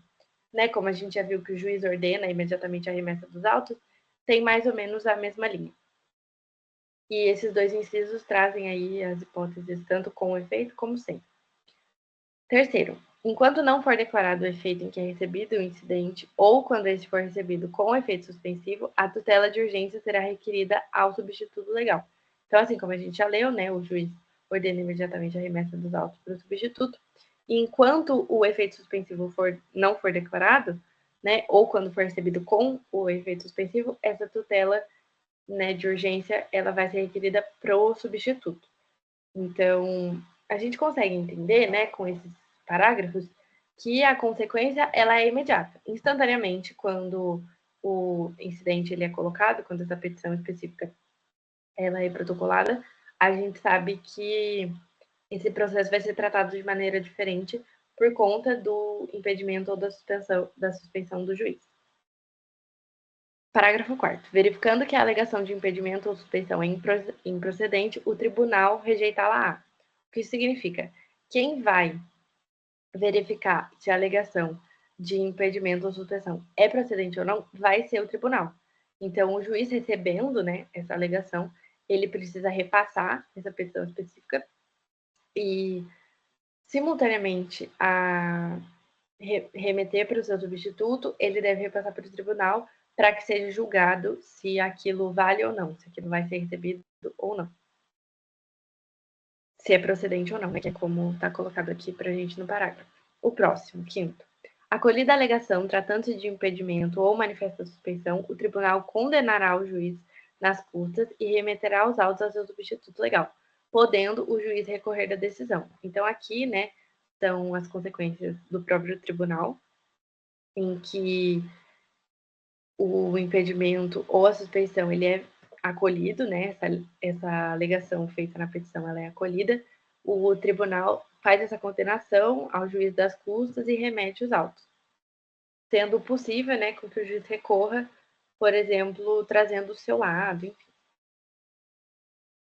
né, como a gente já viu que o juiz ordena imediatamente a remessa dos autos, tem mais ou menos a mesma linha. E esses dois incisos trazem aí as hipóteses tanto com efeito como sem. Terceiro, enquanto não for declarado o efeito em que é recebido o incidente ou quando esse for recebido com efeito suspensivo, a tutela de urgência será requerida ao substituto legal. Então, assim como a gente já leu, né, o juiz ordena imediatamente a remessa dos autos para o substituto, e enquanto o efeito suspensivo não for declarado, né, ou quando for recebido com o efeito suspensivo, essa tutela, né, de urgência, ela vai ser requerida pro substituto. Então, a gente consegue entender, né, com esses parágrafos, que a consequência ela é imediata, instantaneamente, quando o incidente ele é colocado, quando essa petição específica ela é protocolada, a gente sabe que esse processo vai ser tratado de maneira diferente por conta do impedimento ou da suspensão do juiz. Parágrafo 4º. Verificando que a alegação de impedimento ou suspensão é improcedente, o tribunal rejeitá-la-á. O que isso significa? Quem vai verificar se a alegação de impedimento ou suspensão é procedente ou não vai ser o tribunal. Então, o juiz recebendo, né, essa alegação, ele precisa repassar essa petição específica e, simultaneamente, remeter para o seu substituto, ele deve repassar para o tribunal para que seja julgado se aquilo vale ou não, se aquilo vai ser recebido ou não. Se é procedente ou não, né, que é como está colocado aqui para a gente no parágrafo. O próximo, quinto. Acolhida a alegação tratando-se de impedimento ou manifesta suspeição, o tribunal condenará o juiz nas custas e remeterá os autos ao seu substituto legal, podendo o juiz recorrer da decisão. Então, aqui, né, são as consequências do próprio tribunal, em que o impedimento ou a suspeição ele é acolhido, né? Essa alegação feita na petição ela é acolhida. O tribunal faz essa condenação ao juiz das custas e remete os autos, sendo possível, né, com que o juiz recorra, por exemplo, trazendo o seu lado, enfim.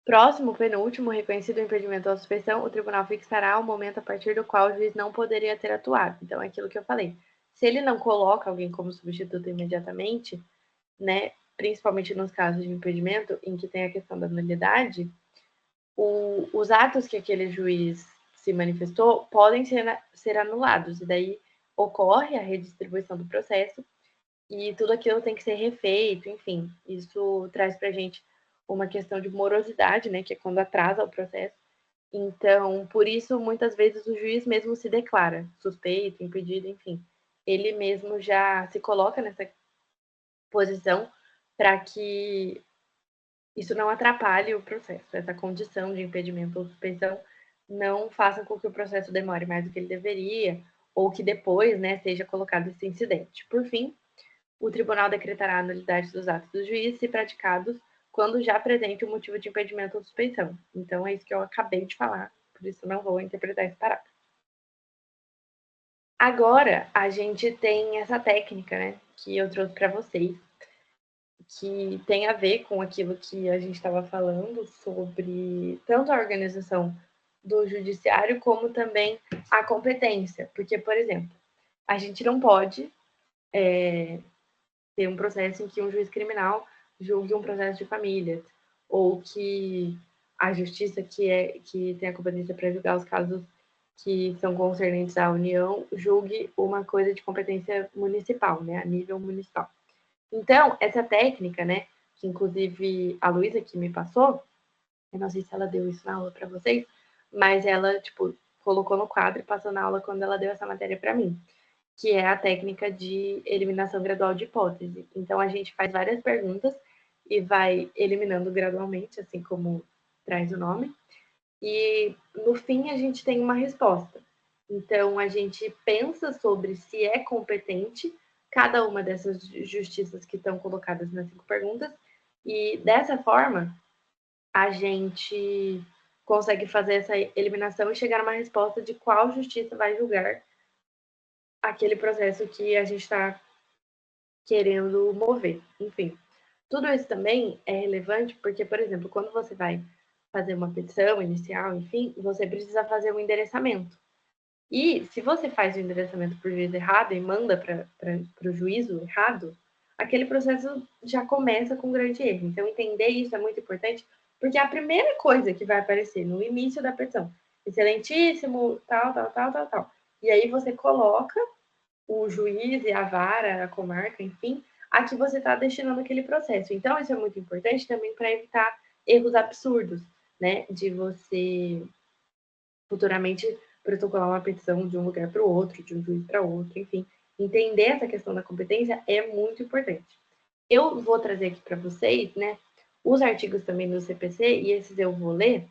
Próximo, penúltimo, reconhecido o impedimento ou suspeição, o tribunal fixará o momento a partir do qual o juiz não poderia ter atuado. Então, é aquilo que eu falei. Se ele não coloca alguém como substituto imediatamente, né, principalmente nos casos de impedimento, em que tem a questão da nulidade, os atos que aquele juiz se manifestou podem ser anulados, e daí ocorre a redistribuição do processo e tudo aquilo tem que ser refeito, enfim. Isso traz para a gente uma questão de morosidade, né, que é quando atrasa o processo. Então, por isso, muitas vezes o juiz mesmo se declara suspeito, impedido, enfim. Ele mesmo já se coloca nessa posição para que isso não atrapalhe o processo. Essa condição de impedimento ou suspensão não faça com que o processo demore mais do que ele deveria ou que depois, né, seja colocado esse incidente. Por fim, o tribunal decretará a nulidade dos atos do juiz se praticados quando já presente o motivo de impedimento ou suspensão. Então, é isso que eu acabei de falar, por isso não vou interpretar esse parágrafo. Agora, a gente tem essa técnica, né, que eu trouxe para vocês, que tem a ver com aquilo que a gente estava falando sobre tanto a organização do judiciário como também a competência. Porque, por exemplo, a gente não pode ter um processo em que um juiz criminal julgue um processo de famílias, ou que a justiça que tem a competência para julgar os casos que são concernentes à União, julgue uma coisa de competência municipal, né, a nível municipal. Então, essa técnica, né, que inclusive a Luísa que me passou, eu não sei se ela deu isso na aula para vocês, mas ela, tipo, colocou no quadro e passou na aula quando ela deu essa matéria para mim, que é a técnica de eliminação gradual de hipótese. Então, a gente faz várias perguntas e vai eliminando gradualmente, assim como traz o nome, e no fim a gente tem uma resposta. Então, a gente pensa sobre se é competente cada uma dessas justiças que estão colocadas nas 5 perguntas, e dessa forma a gente consegue fazer essa eliminação e chegar a uma resposta de qual justiça vai julgar aquele processo que a gente está querendo mover. Enfim, tudo isso também é relevante porque, por exemplo, quando você vai fazer uma petição inicial, enfim, você precisa fazer um endereçamento. E se você faz o endereçamento para o juiz errado e manda para o juízo errado, aquele processo já começa com um grande erro. Então, entender isso é muito importante, porque é a primeira coisa que vai aparecer no início da petição. Excelentíssimo, tal, tal, tal, tal, tal. E aí você coloca o juiz e a vara, a comarca, enfim, a que você está destinando aquele processo. Então, isso é muito importante também para evitar erros absurdos, né? De você futuramente protocolar uma petição de um lugar para o outro, de um juiz para outro, enfim. Entender essa questão da competência é muito importante. Eu vou trazer aqui para vocês, né, os artigos também do CPC, e esses eu vou ler,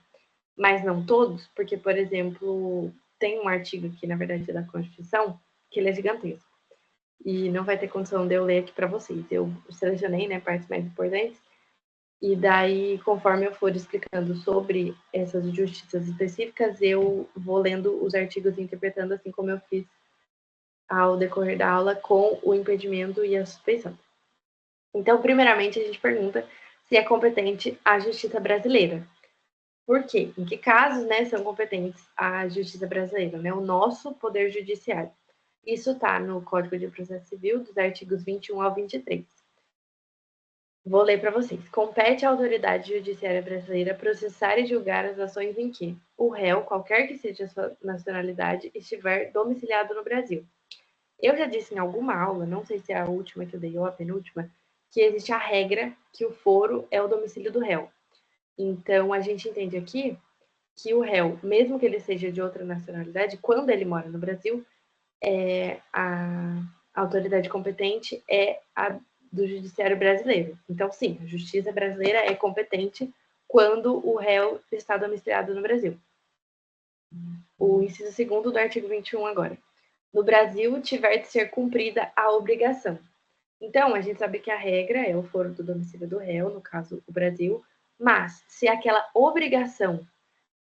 mas não todos, porque, por exemplo, tem um artigo aqui, na verdade, da Constituição, que ele é gigantesco. E não vai ter condição de eu ler aqui para vocês. Eu selecionei, né, partes mais importantes, e daí, conforme eu for explicando sobre essas justiças específicas, eu vou lendo os artigos e interpretando assim como eu fiz ao decorrer da aula com o impedimento e a suspeição. Então, primeiramente, a gente pergunta se é competente a justiça brasileira. Por quê? Em que casos, né, são competentes a justiça brasileira, né, o nosso poder judiciário. Isso está no Código de Processo Civil, dos artigos 21 ao 23. Vou ler para vocês. Compete à autoridade judiciária brasileira processar e julgar as ações em que o réu, qualquer que seja a sua nacionalidade, estiver domiciliado no Brasil. Eu já disse em alguma aula, não sei se é a última que eu dei ou a penúltima, que existe a regra que o foro é o domicílio do réu. Então, a gente entende aqui que o réu, mesmo que ele seja de outra nacionalidade, quando ele mora no Brasil, a autoridade competente é a do judiciário brasileiro. Então, sim, a justiça brasileira é competente quando o réu está domiciliado no Brasil. O inciso 2º do artigo 21 agora. No Brasil, tiver de ser cumprida a obrigação. Então, a gente sabe que a regra é o foro do domicílio do réu, no caso, o Brasil, mas se aquela obrigação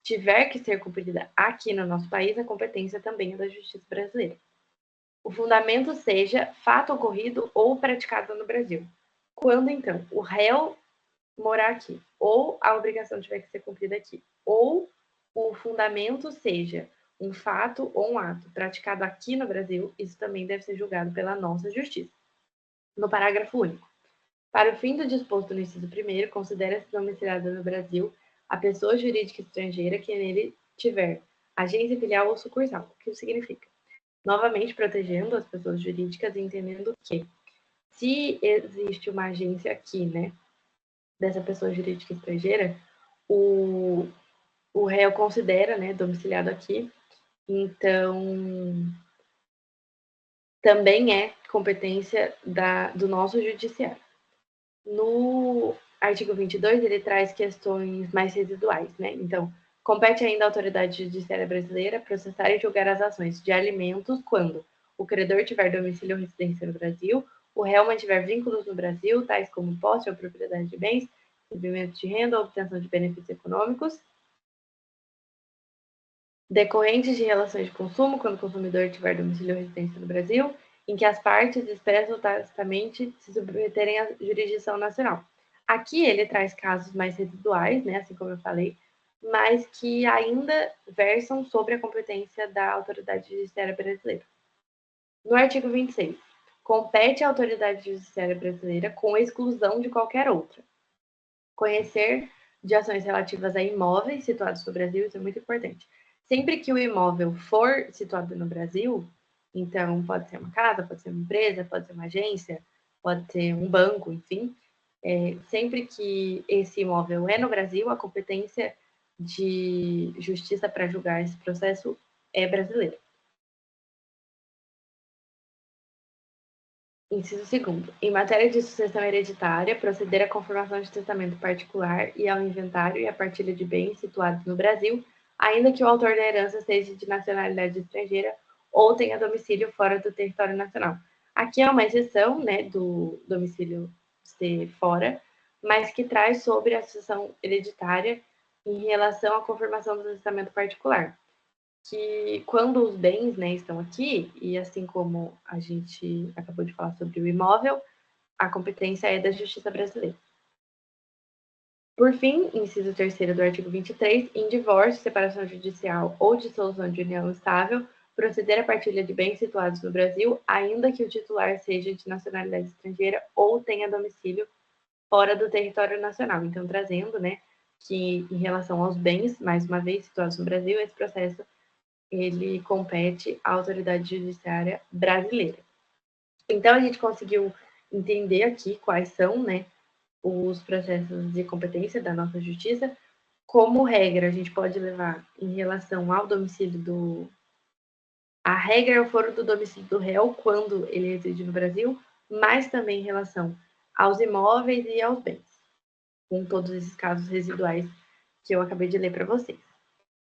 tiver que ser cumprida aqui no nosso país, a competência também é da justiça brasileira. O fundamento seja fato ocorrido ou praticado no Brasil. Quando, então, o réu morar aqui, ou a obrigação tiver que ser cumprida aqui, ou o fundamento seja um fato ou um ato praticado aqui no Brasil, isso também deve ser julgado pela nossa justiça. No parágrafo único. Para o fim do disposto no inciso 1º, considera-se domiciliada no Brasil a pessoa jurídica estrangeira que nele tiver agência filial ou sucursal. O que isso significa? Novamente protegendo as pessoas jurídicas e entendendo que se existe uma agência aqui, né, dessa pessoa jurídica estrangeira, o réu considera, né, domiciliado aqui, então também é competência do nosso judiciário. No artigo 22, ele traz questões mais residuais, né? Então, compete ainda à autoridade judiciária brasileira processar e julgar as ações de alimentos quando o credor tiver domicílio ou residência no Brasil, o réu mantiver vínculos no Brasil, tais como posse ou propriedade de bens, recebimento de renda ou obtenção de benefícios econômicos, decorrentes de relações de consumo, quando o consumidor tiver domicílio ou residência no Brasil, em que as partes expressam tacitamente se submeterem à jurisdição nacional. Aqui ele traz casos mais residuais, né, assim como eu falei, mas que ainda versam sobre a competência da autoridade judiciária brasileira. No artigo 26, compete à autoridade judiciária brasileira, com exclusão de qualquer outra, conhecer de ações relativas a imóveis situados no Brasil, isso é muito importante. Sempre que o imóvel for situado no Brasil, então pode ser uma casa, pode ser uma empresa, pode ser uma agência, pode ser um banco, enfim, sempre que esse imóvel é no Brasil, a competência de justiça para julgar esse processo é brasileira. Inciso segundo, em matéria de sucessão hereditária, proceder à confirmação de testamento particular e ao inventário e à partilha de bens situados no Brasil, ainda que o autor da herança seja de nacionalidade estrangeira ou tenha domicílio fora do território nacional. Aqui é uma exceção, né, do domicílio ser fora, mas que traz sobre a sucessão hereditária em relação à confirmação do testamento particular, que quando os bens, né, estão aqui, e assim como a gente acabou de falar sobre o imóvel, a competência é da Justiça Brasileira. Por fim, inciso 3º do artigo 23, em divórcio, separação judicial ou dissolução de união estável, proceder à partilha de bens situados no Brasil, ainda que o titular seja de nacionalidade estrangeira ou tenha domicílio fora do território nacional. Então, trazendo, né, que em relação aos bens, mais uma vez, situados no Brasil, esse processo ele compete à autoridade judiciária brasileira. Então, a gente conseguiu entender aqui quais são, né, os processos de competência da nossa justiça. Como regra, a gente pode levar em relação ao domicílio do. A regra é o foro do domicílio do réu quando ele reside no Brasil, mas também em relação aos imóveis e aos bens, com todos esses casos residuais que eu acabei de ler para vocês.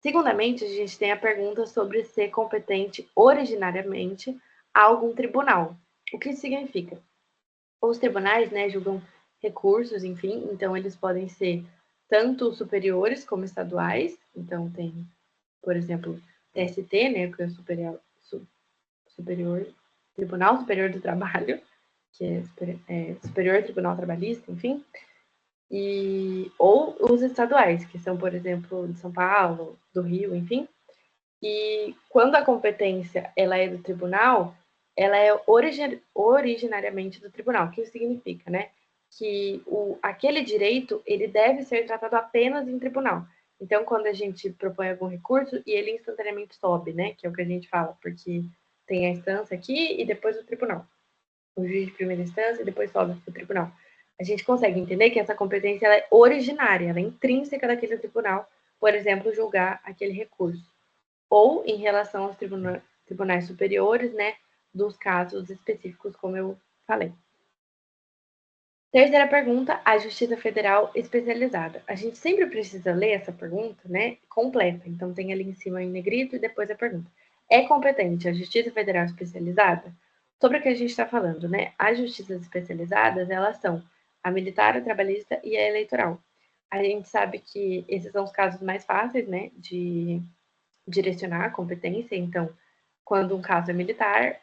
Segundamente, a gente tem a pergunta sobre ser competente originariamente a algum tribunal. O que isso significa? Os tribunais, né, julgam recursos, enfim, então eles podem ser tanto superiores como estaduais. Então tem, por exemplo, TST, né, que é o superior Tribunal Superior do Trabalho, que é Superior Tribunal Trabalhista, enfim, ou os estaduais, que são, por exemplo, de São Paulo, do Rio, enfim. E quando a competência ela é do tribunal, ela é originariamente do tribunal. O que isso significa, né? Que aquele direito ele deve ser tratado apenas em tribunal. Então, quando a gente propõe algum recurso e ele instantaneamente sobe, né? Que é o que a gente fala, porque tem a instância aqui e depois o tribunal. O juiz de primeira instância e depois sobe para o tribunal. A gente consegue entender que essa competência ela é originária, ela é intrínseca daquele tribunal, por exemplo, julgar aquele recurso ou em relação aos tribunais superiores, né, dos casos específicos, como eu falei. Terceira pergunta, a Justiça Federal Especializada. A gente sempre precisa ler essa pergunta, né, completa. Então tem ali em cima em negrito e depois a pergunta. É competente a Justiça Federal Especializada? Sobre o que a gente está falando, né? As justiças especializadas, elas são a militar, a trabalhista e a eleitoral. A gente sabe que esses são os casos mais fáceis, né, de direcionar a competência. Então, quando um caso é militar,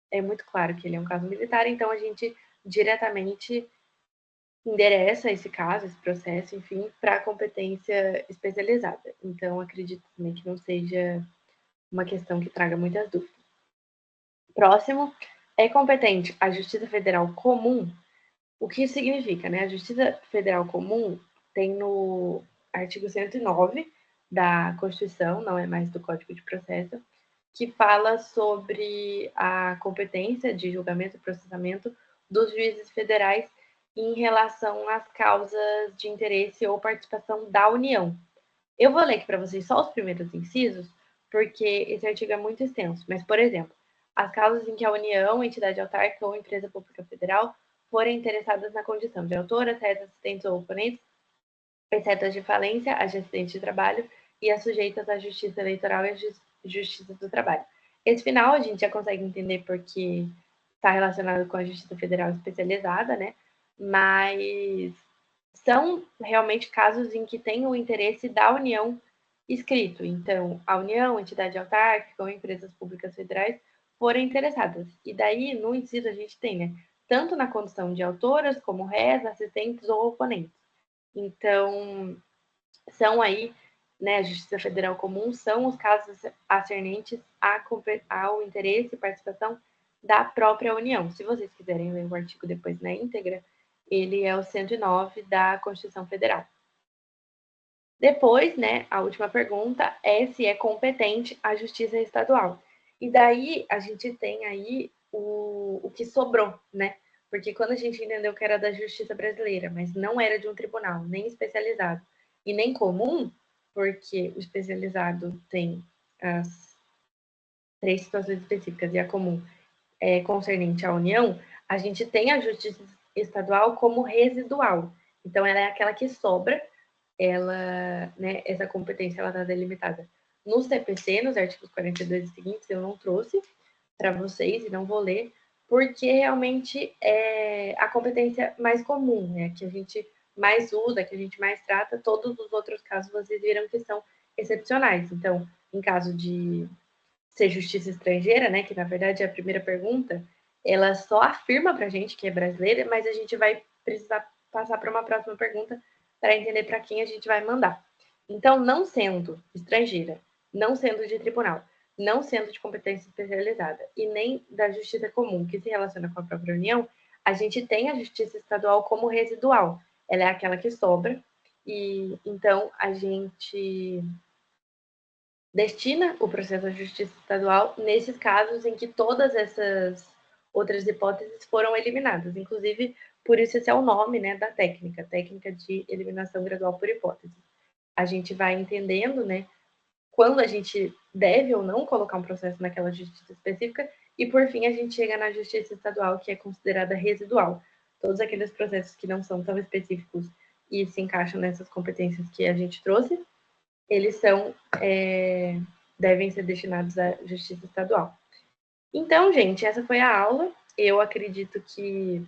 é muito claro que ele é um caso militar, então a gente diretamente endereça esse caso, esse processo, enfim, para a competência especializada. Então, acredito também que não seja uma questão que traga muitas dúvidas. Próximo, é competente a Justiça Federal Comum? O que isso significa, né? A Justiça Federal Comum tem no artigo 109 da Constituição, não é mais do Código de Processo, que fala sobre a competência de julgamento e processamento dos juízes federais em relação às causas de interesse ou participação da União. Eu vou ler aqui para vocês só os primeiros incisos, porque esse artigo é muito extenso, mas, por exemplo, as causas em que a União, entidade autárquica ou empresa pública federal forem interessadas na condição de autoras, réis, assistentes ou oponentes, exceto as de falência, as de acidente de trabalho e as sujeitas à justiça eleitoral e à justiça do trabalho. Esse final a gente já consegue entender porque está relacionado com a Justiça Federal Especializada, né? Mas são realmente casos em que tem o interesse da União escrito. Então, a União, entidade autárquica ou empresas públicas federais forem interessadas. E daí, no inciso, a gente tem, né? Tanto na condição de autoras, como réis, assistentes ou oponentes. Então, são aí, né, a Justiça Federal Comum, são os casos acernentes ao interesse e participação da própria União. Se vocês quiserem ler o artigo depois na íntegra, ele é o 109 da Constituição Federal. Depois, né, a última pergunta é se é competente a justiça estadual. E daí a gente tem aí o que sobrou, né? Porque quando a gente entendeu que era da justiça brasileira, mas não era de um tribunal, nem especializado e nem comum, porque o especializado tem as 3 situações específicas e a comum é concernente à União, a gente tem a justiça estadual como residual. Então, ela é aquela que sobra, ela, né, essa competência ela está delimitada no CPC, nos artigos 42 e seguintes, eu não trouxe para vocês e não vou ler, porque realmente é a competência mais comum, né, que a gente mais usa, que a gente mais trata. Todos os outros casos vocês viram que são excepcionais. Então, em caso de ser justiça estrangeira, né, que na verdade é a primeira pergunta, ela só afirma para a gente que é brasileira, mas a gente vai precisar passar para uma próxima pergunta para entender para quem a gente vai mandar. Então, não sendo estrangeira, não sendo de tribunal, não sendo de competência especializada e nem da justiça comum, que se relaciona com a própria União, a gente tem a justiça estadual como residual. Ela é aquela que sobra e então a gente destina o processo à justiça estadual nesses casos em que todas essas outras hipóteses foram eliminadas. Inclusive, por isso esse é o nome, né, da técnica, técnica de eliminação gradual por hipótese. A gente vai entendendo, né, quando a gente deve ou não colocar um processo naquela justiça específica e, por fim, a gente chega na justiça estadual, que é considerada residual. Todos aqueles processos que não são tão específicos e se encaixam nessas competências que a gente trouxe, eles são devem ser destinados à justiça estadual. Então, gente, essa foi a aula. Eu acredito que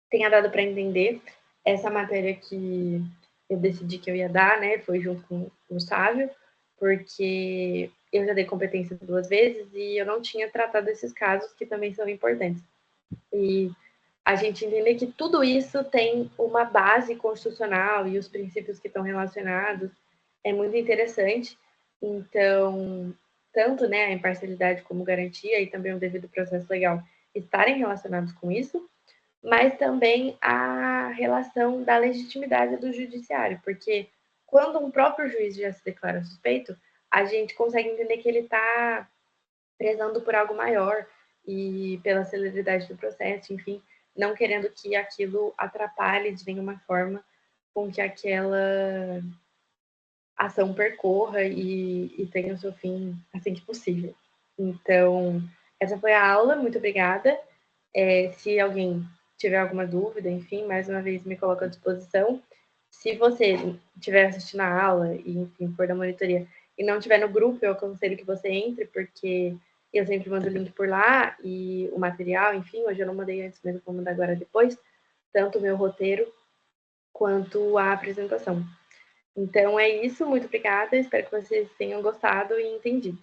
tenha dado para entender essa matéria que eu decidi que eu ia dar, né? Foi junto com o Sávio, porque eu já dei competência 2 vezes e eu não tinha tratado esses casos que também são importantes. E a gente entender que tudo isso tem uma base constitucional e os princípios que estão relacionados é muito interessante. Então, tanto, né, a imparcialidade como garantia e também o devido processo legal estarem relacionados com isso, mas também a relação da legitimidade do judiciário, porque quando um próprio juiz já se declara suspeito, a gente consegue entender que ele está prezando por algo maior e pela celeridade do processo, enfim, não querendo que aquilo atrapalhe de nenhuma forma com que aquela ação percorra e tenha o seu fim assim que possível. Então, essa foi a aula, muito obrigada. Se alguém tiver alguma dúvida, enfim, mais uma vez me coloco à disposição. Se você estiver assistindo a aula e, enfim, for da monitoria e não estiver no grupo, eu aconselho que você entre, porque eu sempre mando o link por lá e o material, enfim, hoje eu não mandei antes, mas eu vou mandar agora depois, tanto o meu roteiro quanto a apresentação. Então é isso, muito obrigada, espero que vocês tenham gostado e entendido.